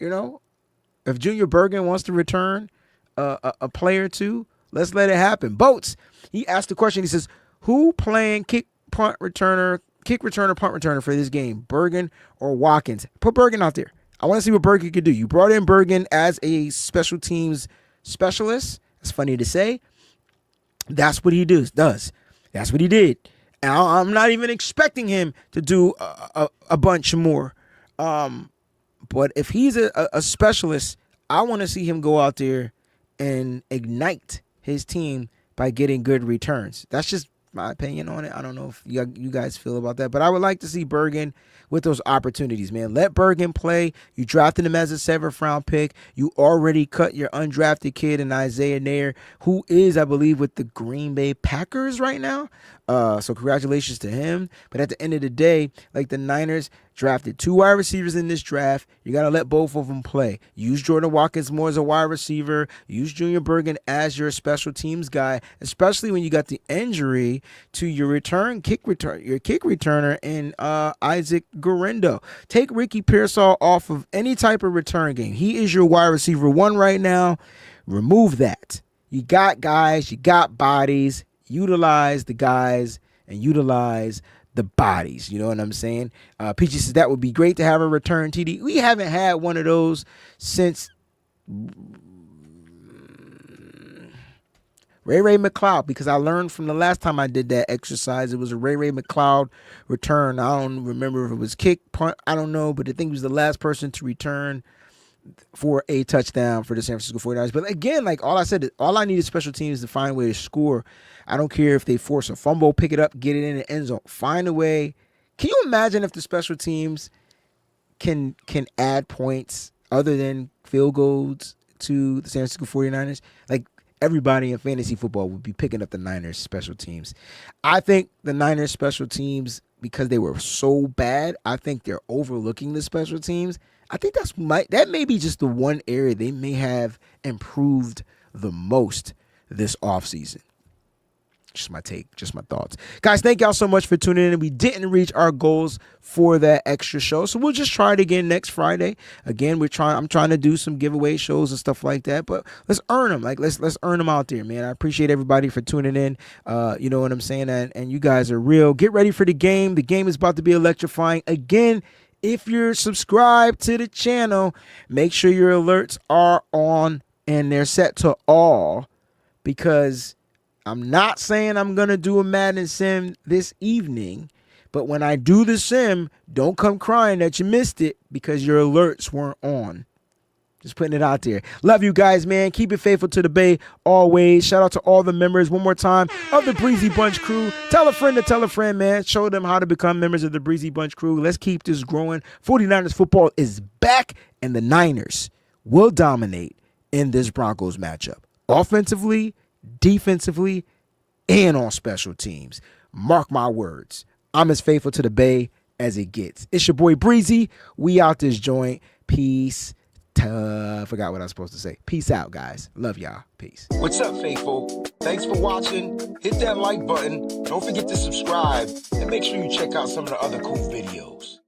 if Junior Bergen wants to return a player or two, let's let it happen. Boats, he asked the question. He says, who playing kick returner, punt returner for this game, Bergen or Watkins? Put Bergen out there. I want to see what Bergen could do. You brought in Bergen as a special teams specialist. That's funny to say. That's what he does. That's what he did. And I'm not even expecting him to do a bunch more. But if he's a specialist, I want to see him go out there and ignite his team by getting good returns. That's just my opinion on it. I don't know if you guys feel about that, but I would like to see Bergen with those opportunities, man. Let Bergen play. You drafted him as a 7th round pick. You already cut your undrafted kid in Isaiah Nair, who is, I believe, with the Green Bay Packers right now. So congratulations to him. But at the end of the day, like, the Niners drafted 2 wide receivers in this draft. You got to let both of them play. Use Jordan Watkins more as a wide receiver. Use Junior Bergen as your special teams guy, especially when you got the injury to your kick returner in Isaac Guerrero. Take Ricky Pearsall off of any type of return game. He is your wide receiver 1 right now. Remove that. You got guys. You got bodies. Utilize the guys and utilize the bodies. You know what I'm saying? Peachy says that would be great to have a return TD. We haven't had one of those since Ray McLeod, because I learned from the last time I did that exercise, it was a Ray McLeod return. I don't remember if it was kick, punt, I don't know, but I think he was the last person to return for a touchdown for the San Francisco 49ers. But again, like all I said, all I need is special teams to find a way to score. I don't care if they force a fumble, pick it up, get it in the end zone. Find a way. Can you imagine if the special teams can add points other than field goals to the San Francisco 49ers? Like, everybody in fantasy football would be picking up the Niners special teams. I think the Niners special teams, because they were so bad, I think they're overlooking the special teams. I think that may be just the one area they may have improved the most this offseason. Just my take, just my thoughts. Guys, thank y'all so much for tuning in. We didn't reach our goals for that extra show, so we'll just try it again next Friday. Again, I'm trying to do some giveaway shows and stuff like that, but let's earn them. Like, let's earn them out there, man. I appreciate everybody for tuning in. You know what I'm saying? And you guys are real. Get ready for the game. The game is about to be electrifying. Again, if you're subscribed to the channel, make sure your alerts are on and they're set to all, because I'm not saying I'm going to do a Madden sim this evening, but when I do the sim, don't come crying that you missed it because your alerts weren't on. Just putting it out there. Love you guys, man. Keep it faithful to the Bay always. Shout out to all the members one more time of the Breezy Bunch crew. Tell a friend to tell a friend, man. Show them how to become members of the Breezy Bunch crew. Let's keep this growing. 49ers football is back, and the Niners will dominate in this Broncos matchup. Offensively, defensively, and on special teams. Mark my words. I'm as faithful to the Bay as it gets. It's your boy Breezy. We out this joint. Peace. Forgot what I was supposed to say. Peace out, guys. Love y'all. Peace. What's up, faithful? Thanks for watching. Hit that like button. Don't forget to subscribe. And make sure you check out some of the other cool videos.